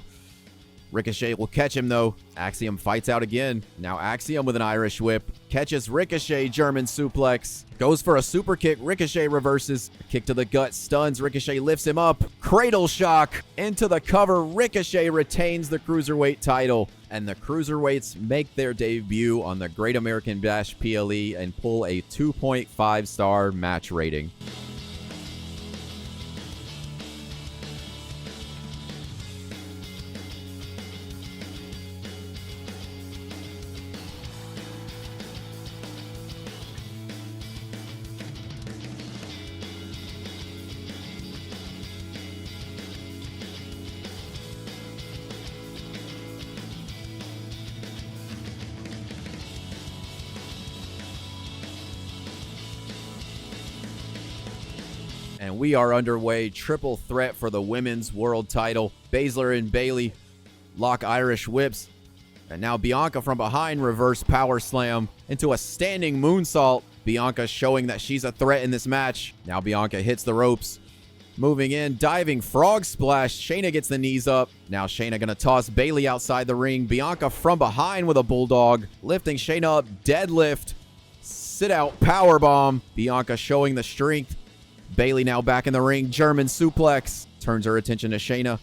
S1: Ricochet will catch him, though. Axiom fights out again. Now Axiom with an Irish whip. Catches Ricochet, German suplex. Goes for a super kick. Ricochet reverses. Kick to the gut. Stuns. Ricochet lifts him up. Cradle shock. Into the cover. Ricochet retains the Cruiserweight title. And the Cruiserweights make their debut on the Great American Bash PLE and pull a 2.5 star match rating. And we are underway. Triple threat for the women's world title. Baszler and Bayley lock Irish whips. And now Bianca from behind reverse power slam into a standing moonsault. Bianca showing that she's a threat in this match. Now Bianca hits the ropes. Moving in, diving frog splash. Shayna gets the knees up. Now Shayna gonna toss Bayley outside the ring. Bianca from behind with a bulldog. Lifting Shayna up, deadlift. Sit out power bomb. Bianca showing the strength. Bayley now back in the ring. German suplex. Turns her attention to Shayna.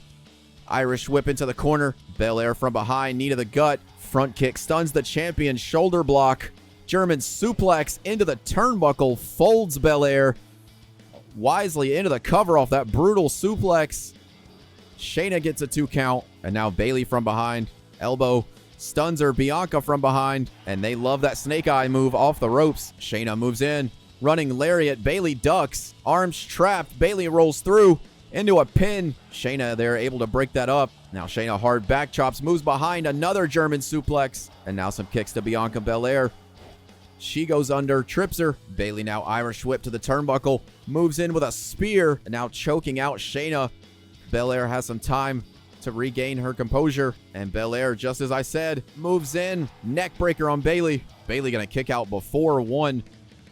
S1: Irish whip into the corner. Belair from behind. Knee to the gut. Front kick stuns the champion. Shoulder block. German suplex into the turnbuckle. Folds Belair wisely into the cover off that brutal suplex. Shayna gets a 2 count. And now Bayley from behind. Elbow. Stuns her. Bianca from behind. And they love that snake eye move off the ropes. Shayna moves in. Running lariat, Bayley ducks, arms trapped, Bayley rolls through into a pin. Shayna there able to break that up. Now Shayna hard back chops, moves behind, another German suplex, and now some kicks to Bianca Belair. She goes under, trips her. Bayley now Irish whip to the turnbuckle, moves in with a spear, and now choking out Shayna. Belair has some time to regain her composure, and Belair, just as I said, moves in, neck breaker on Bayley. Bayley gonna kick out before 1.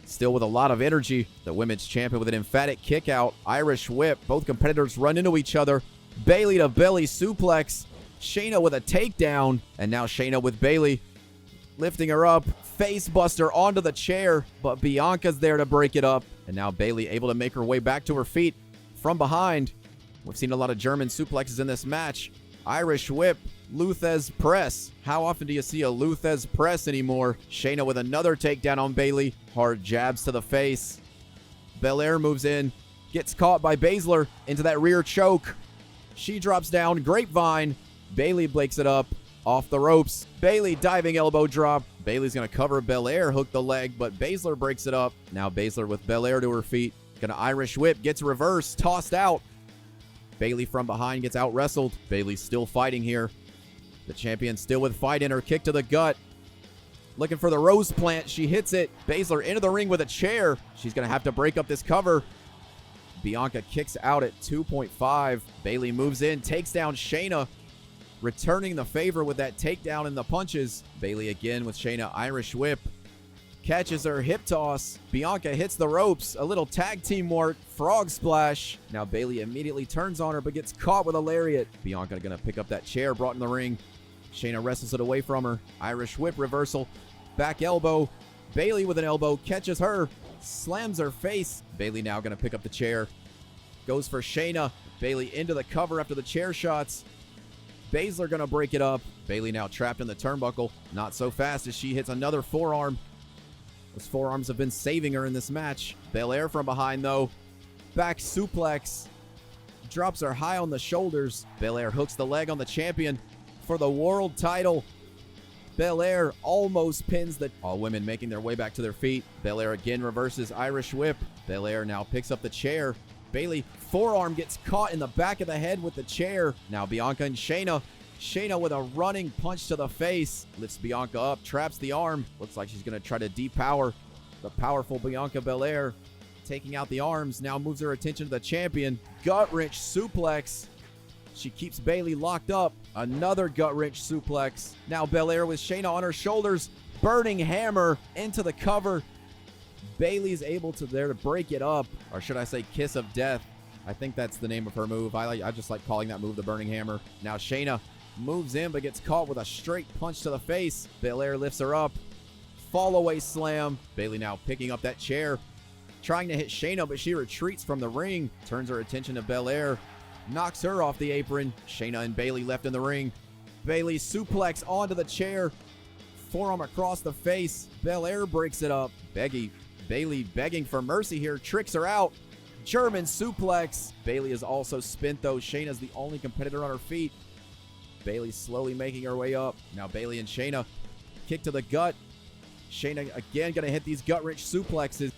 S1: Still with a lot of energy. The women's champion with an emphatic kick out. Irish whip. Both competitors run into each other. Bayley to belly suplex. Shayna with a takedown. And now Shayna with Bayley. Lifting her up. Face buster onto the chair. But Bianca's there to break it up. And now Bayley able to make her way back to her feet from behind. We've seen a lot of German suplexes in this match. Irish whip. Luthez press. How often do you see a Luthez press anymore? Shayna with another takedown on Bayley. Hard jabs to the face. Belair moves in. Gets caught by Baszler into that rear choke. She drops down. Grapevine. Bayley breaks it up. Off the ropes. Bayley diving elbow drop. Bayley's going to cover Belair. Hook the leg, but Baszler breaks it up. Now Baszler with Belair to her feet. Gonna Irish whip. Gets reversed. Tossed out. Bayley from behind gets out wrestled. Bayley's still fighting here. The champion still with fight in her. Kick to the gut. Looking for the rose plant. She hits it. Baszler into the ring with a chair. She's going to have to break up this cover. Bianca kicks out at 2.5. Bayley moves in. Takes down Shayna. Returning the favor with that takedown and the punches. Bayley again with Shayna. Irish whip. Catches her. Hip toss. Bianca hits the ropes. A little tag team work. Frog splash. Now Bayley immediately turns on her but gets caught with a lariat. Bianca going to pick up that chair brought in the ring. Shayna wrestles it away from her. Irish whip reversal. Back elbow. Bayley with an elbow catches her. Slams her face. Bayley now going to pick up the chair. Goes for Shayna. Bayley into the cover after the chair shots. Baszler going to break it up. Bayley now trapped in the turnbuckle. Not so fast as she hits another forearm. Those forearms have been saving her in this match. Belair from behind, though. Back suplex. Drops her high on the shoulders. Belair hooks the leg on the champion for the world title. Belair almost pins the... All women making their way back to their feet. Belair again reverses Irish whip. Belair now picks up the chair. Bayley, forearm gets caught in the back of the head with the chair. Now Bianca and Shayna. Shayna with a running punch to the face. Lifts Bianca up, traps the arm. Looks like she's going to try to depower the powerful Bianca Belair. Taking out the arms, now moves her attention to the champion. Gut-wrench suplex. She keeps Bayley locked up. Another gut-wrench suplex. Now Belair with Shayna on her shoulders. Burning hammer into the cover. Bayley's able to break it up, or should I say kiss of death. I think that's the name of her move. I just like calling that move the burning hammer. Now Shayna moves in but gets caught with a straight punch to the face. Belair lifts her up. Fall away slam. Bayley now picking up that chair. Trying to hit Shayna, but she retreats from the ring. Turns her attention to Belair. Knocks her off the apron. Shayna and Bayley left in the ring. Bayley suplex onto the chair. Forearm across the face. Belair breaks it up. Bayley begging for mercy here. Tricks her out. German suplex. Bayley is also spent, though. Shayna's the only competitor on her feet. Bayley slowly making her way up. Now Bayley and Shayna. Kick to the gut. Shayna again going to hit these gut-wrench suplexes.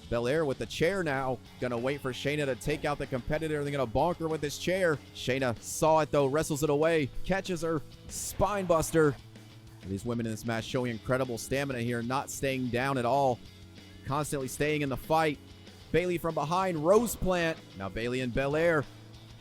S1: Belair with the chair now. Going to wait for Shayna to take out the competitor. They're going to bonk her with this chair. Shayna saw it, though. Wrestles it away. Catches her. Spine buster. These women in this match showing incredible stamina here. Not staying down at all. Constantly staying in the fight. Bayley from behind. Rose plant. Now Bayley and Belair.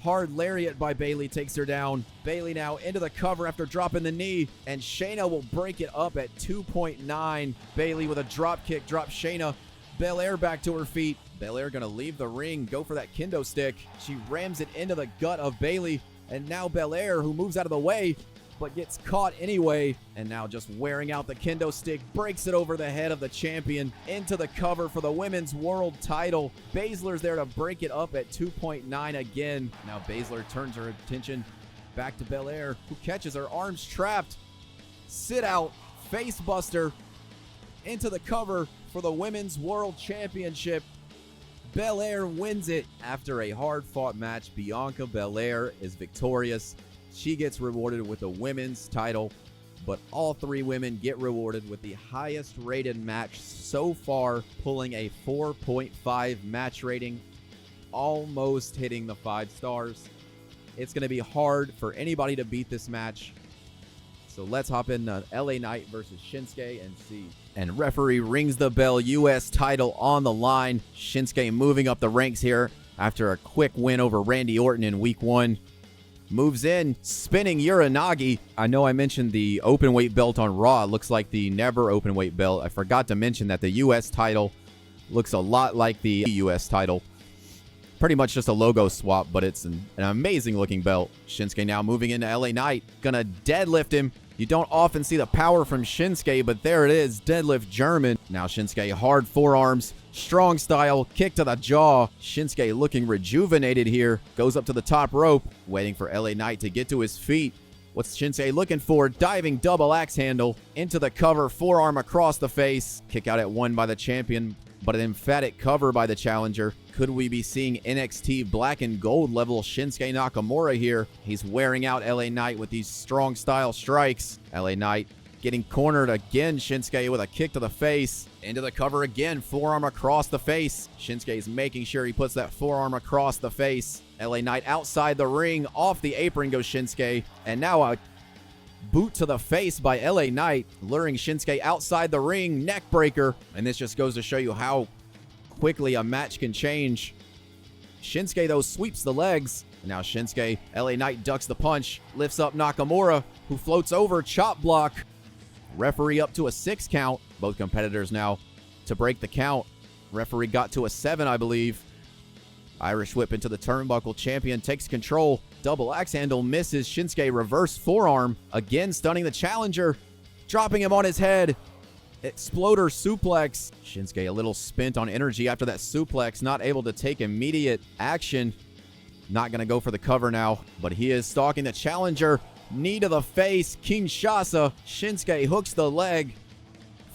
S1: Hard lariat by Bayley takes her down. Bayley now into the cover after dropping the knee. And Shayna will break it up at 2.9. Bayley with a drop kick. Drops Shayna. Belair back to her feet. Belair going to leave the ring. Go for that kendo stick. She rams it into the gut of Bayley. And now Belair, who moves out of the way, but gets caught anyway. And now just wearing out the kendo stick, breaks it over the head of the champion into the cover for the women's world title. Baszler's there to break it up at 2.9 again. Now Baszler turns her attention back to Belair, who catches her, arms trapped. Sit out, face buster into the cover for the women's world championship. Belair wins it. After a hard-fought match, Bianca Belair is victorious. She gets rewarded with the women's title, but all three women get rewarded with the highest rated match so far, pulling a 4.5 match rating, almost hitting the 5 stars. It's going to be hard for anybody to beat this match. So let's hop in LA Knight versus Shinsuke and see. And referee rings the bell. U.S. title on the line. Shinsuke moving up the ranks here after a quick win over Randy Orton in week 1. Moves in, spinning Uranagi. I know I mentioned the openweight belt on Raw. It looks like the never openweight belt. I forgot to mention that the U.S. title looks a lot like the U.S. title. Pretty much just a logo swap, but it's an amazing looking belt. Shinsuke now moving into LA Knight. Gonna deadlift him. You don't often see the power from Shinsuke, but there it is. Deadlift German. Now Shinsuke, hard forearms. Strong style. Kick to the jaw. Shinsuke looking rejuvenated here. Goes up to the top rope. Waiting for LA Knight to get to his feet. What's Shinsuke looking for? Diving double axe handle. Into the cover. Forearm across the face. Kick out at 1 by the champion, but an emphatic cover by the challenger. Could we be seeing NXT black and gold level Shinsuke Nakamura here? He's wearing out LA Knight with these strong style strikes. LA Knight getting cornered again. Shinsuke with a kick to the face. Into the cover again. Forearm across the face. Shinsuke is making sure he puts that forearm across the face. LA Knight outside the ring. Off the apron goes Shinsuke. And now a boot to the face by LA Knight, luring Shinsuke outside the ring. Neck breaker. And this just goes to show you how quickly a match can change. Shinsuke, though, sweeps the legs. Now Shinsuke, LA Knight ducks the punch, lifts up Nakamura, who floats over, chop block. Referee up to a 6 count. Both competitors now to break the count. Referee got to a 7, I believe. Irish whip into the turnbuckle. Champion takes control. Double axe handle misses. Shinsuke reverse forearm. Again stunning the challenger. Dropping him on his head. Exploder suplex. Shinsuke a little spent on energy after that suplex. Not able to take immediate action. Not going to go for the cover now. But he is stalking the challenger. Knee to the face. Kinshasa. Shinsuke hooks the leg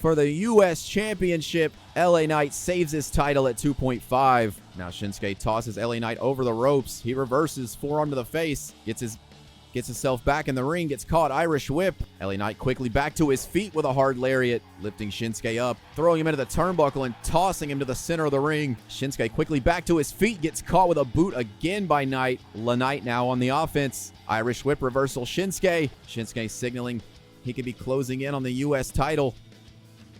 S1: for the U.S. Championship. LA Knight saves his title at 2.5. Now Shinsuke tosses LA Knight over the ropes. He reverses, forearm to the face. Gets himself back in the ring. Gets caught. Irish whip. LA Knight quickly back to his feet with a hard lariat. Lifting Shinsuke up. Throwing him into the turnbuckle and tossing him to the center of the ring. Shinsuke quickly back to his feet. Gets caught with a boot again by Knight. Knight now on the offense. Irish whip reversal. Shinsuke. Shinsuke signaling he could be closing in on the U.S. title.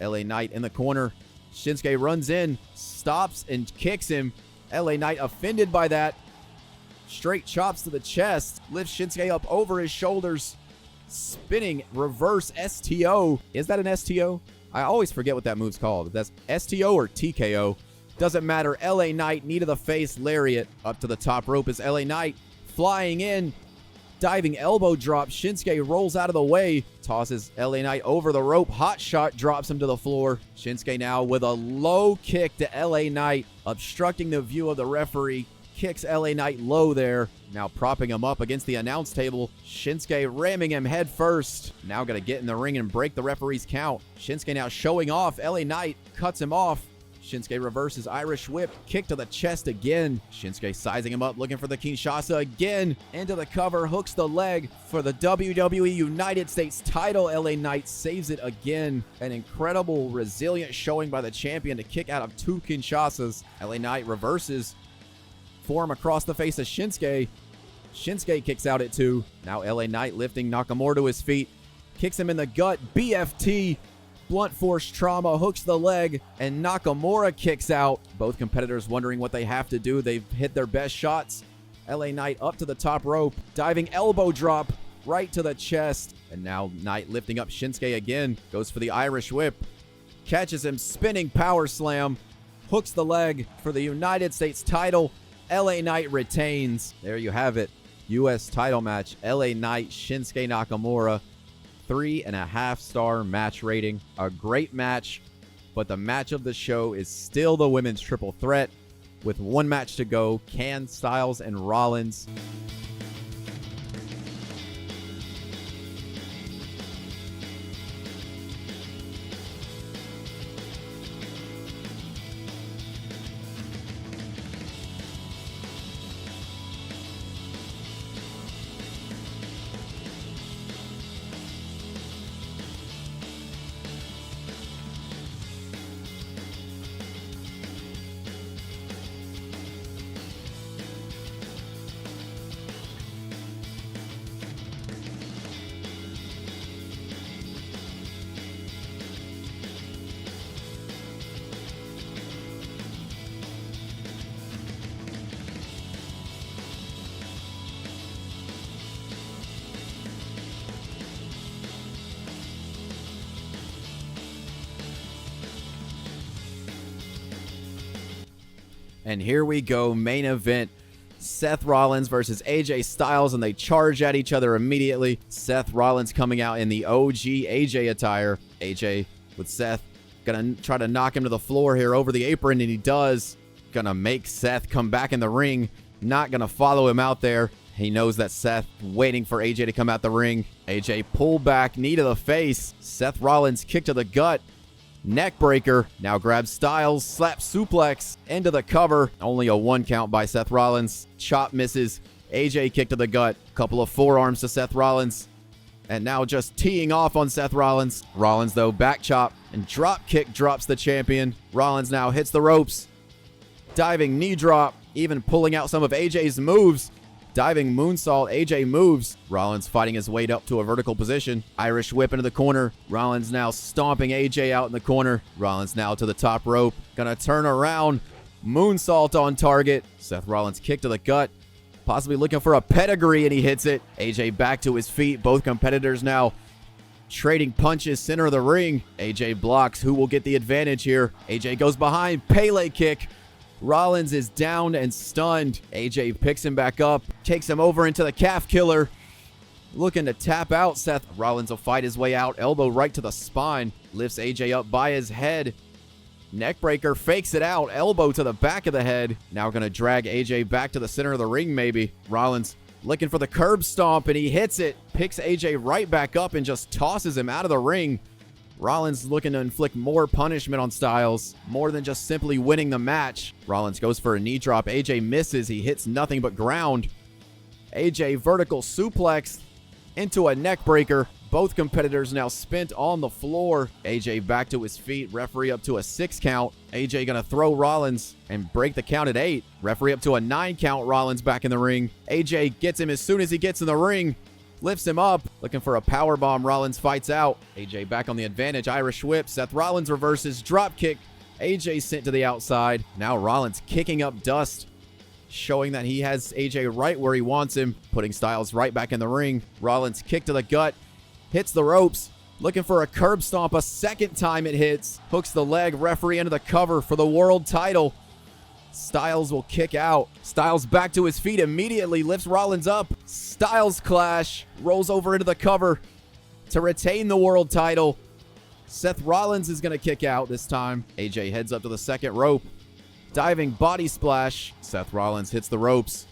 S1: LA Knight in the corner. Shinsuke runs in, stops, and kicks him. LA Knight offended by that. Straight chops to the chest. Lifts Shinsuke up over his shoulders. Spinning reverse STO. Is that an STO? I always forget what that move's called. If that's STO or TKO. Doesn't matter. LA Knight, knee to the face, lariat. Up to the top rope is LA Knight. Flying in. Diving elbow drop. Shinsuke rolls out of the way. Tosses LA Knight over the rope. Hot shot drops him to the floor. Shinsuke now with a low kick to LA Knight. Obstructing the view of the referee. Kicks LA Knight low there. Now propping him up against the announce table. Shinsuke ramming him head first. Now going to get in the ring and break the referee's count. Shinsuke now showing off. LA Knight cuts him off. Shinsuke reverses Irish whip. Kick to the chest again. Shinsuke sizing him up, looking for the Kinshasa again. Into the cover, hooks the leg for the WWE United States title. LA Knight saves it again. An incredible, resilient showing by the champion to kick out of two Kinshasas. LA Knight reverses. Forearm across the face of Shinsuke. Shinsuke kicks out at 2. Now LA Knight lifting Nakamura to his feet. Kicks him in the gut. BFT. Blunt force trauma, hooks the leg, and Nakamura kicks out. Both competitors wondering what they have to do. They've hit their best shots. LA Knight up to the top rope. Diving elbow drop right to the chest. And now Knight lifting up Shinsuke again. Goes for the Irish whip. Catches him, spinning power slam. Hooks the leg for the United States title. LA Knight retains. There you have it. U.S. title match. LA Knight, Shinsuke Nakamura. 3.5-star match rating. A great match, but the match of the show is still the women's triple threat. With one match to go, can Styles and Rollins And here we go, main event. Seth Rollins versus AJ Styles, and they charge at each other immediately. Seth Rollins coming out in the OG AJ attire. AJ with Seth. Gonna try to knock him to the floor here over the apron, and he does. Gonna make Seth come back in the ring. Not gonna follow him out there. He knows that Seth waiting for AJ to come out the ring. AJ pull back, knee to the face. Seth Rollins kick to the gut. Neck breaker. Now grabs Styles. Slap suplex into the cover. Only a 1 count by Seth Rollins. Chop misses. AJ kick to the gut. Couple of forearms to Seth Rollins. And now just teeing off on Seth Rollins. Rollins, though, back chop and drop kick drops the champion. Rollins now hits the ropes. Diving knee drop. Even pulling out some of AJ's moves. Diving moonsault, AJ moves. Rollins fighting his way up to a vertical position. Irish whip into the corner. Rollins now stomping AJ out in the corner. Rollins now to the top rope. Gonna turn around. Moonsault on target. Seth Rollins kick to the gut. Possibly looking for a pedigree, and he hits it. AJ back to his feet. Both competitors now trading punches center of the ring. AJ blocks. Who will get the advantage here? AJ goes behind. Pele kick. Rollins is down and stunned. AJ picks him back up, takes him over into the calf killer. Looking to tap out Seth. Rollins will fight his way out. Elbow right to the spine. Lifts AJ up by his head. Neckbreaker, fakes it out. Elbow to the back of the head. Now going to drag AJ back to the center of the ring maybe. Rollins looking for the curb stomp, and he hits it. Picks AJ right back up and just tosses him out of the ring. Rollins looking to inflict more punishment on Styles, more than just simply winning the match. Rollins goes for a knee drop. AJ misses. He hits nothing but ground. AJ vertical suplex into a neck breaker. Both competitors now spent on the floor. AJ back to his feet. Referee up to a 6 count. AJ gonna throw Rollins and break the count at 8. Referee up to a 9 count. Rollins back in the ring. AJ gets him as soon as he gets in the ring. Lifts him up. Looking for a power bomb. Rollins fights out. AJ back on the advantage. Irish whip. Seth Rollins reverses. Drop kick. AJ sent to the outside. Now Rollins kicking up dust, showing that he has AJ right where he wants him, putting Styles right back in the ring. Rollins kick to the gut, hits the ropes, looking for a curb stomp. A second time it hits, hooks the leg. Referee into the cover for the world title. Styles will kick out. Styles back to his feet immediately, lifts Rollins up. Styles clash, rolls over into the cover to retain the world title. Seth Rollins is going to kick out this time. AJ heads up to the second rope. Diving body splash. Seth Rollins hits the ropes.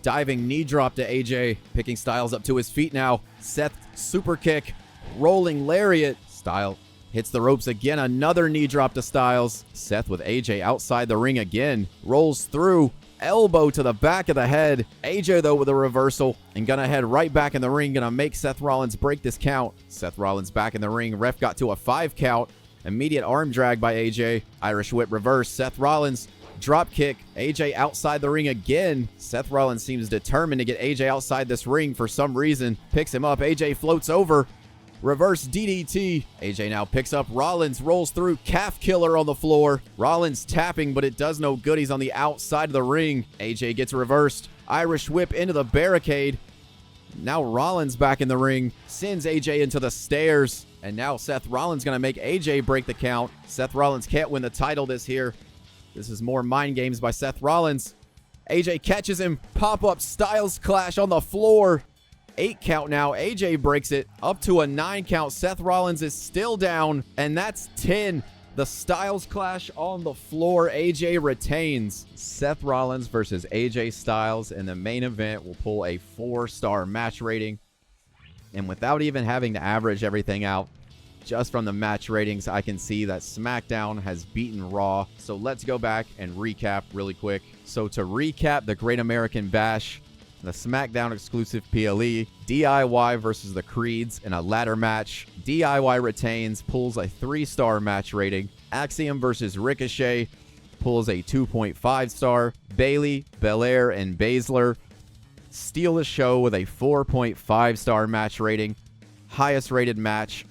S1: Diving knee drop to AJ. Picking Styles up to his feet now. Seth super kick. Rolling lariat. Styles hits the ropes again. Another knee drop to Styles. Seth with AJ outside the ring again. Rolls through. Elbow to the back of the head. AJ though with a reversal. And gonna head right back in the ring. Gonna make Seth Rollins break this count. Seth Rollins back in the ring. Ref got to a 5 count. Immediate arm drag by AJ. Irish whip reverse. Seth Rollins drop kick. AJ outside the ring again. Seth Rollins seems determined to get AJ outside this ring for some reason. Picks him up. AJ floats over. Reverse DDT. AJ now picks up Rollins. Rolls through. Calf killer on the floor. Rollins tapping, but it does no good. He's on the outside of the ring. AJ gets reversed. Irish whip into the barricade. Now Rollins back in the ring. Sends AJ into the stairs. And now Seth Rollins going to make AJ break the count. Seth Rollins can't win the title this here. This is more mind games by Seth Rollins. AJ catches him. Pop-up Styles clash on the floor. 8 count now. AJ breaks it up to a 9 count. Seth Rollins is still down. And that's 10. The Styles clash on the floor. AJ retains. Seth Rollins versus AJ Styles in the main event will pull a 4-star match rating. And without even having to average everything out, just from the match ratings, I can see that SmackDown has beaten Raw. So let's go back and recap really quick. So to recap the Great American Bash, the SmackDown exclusive PLE, DIY versus the Creeds in a ladder match. DIY retains, pulls a 3-star match rating. Axiom versus Ricochet pulls a 2.5 star. Bayley, Belair, and Baszler steal the show with a 4.5 star match rating. Highest rated match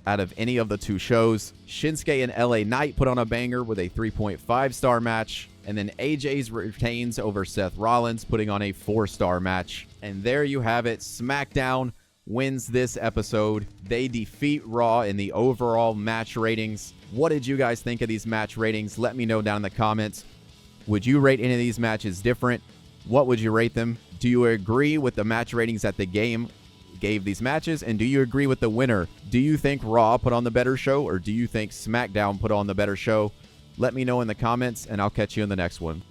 S1: out of any of the 2 shows. Shinsuke and LA Knight put on a banger with a 3.5 star match. And then AJ's retains over Seth Rollins, putting on a 4-star match. And there you have it. SmackDown wins this episode. They defeat Raw in the overall match ratings. What did you guys think of these match ratings? Let me know down in the comments. Would you rate any of these matches different? What would you rate them? Do you agree with the match ratings that the game gave these matches? And do you agree with the winner? Do you think Raw put on the better show, or do you think SmackDown put on the better show? Let me know in the comments, and I'll catch you in the next one.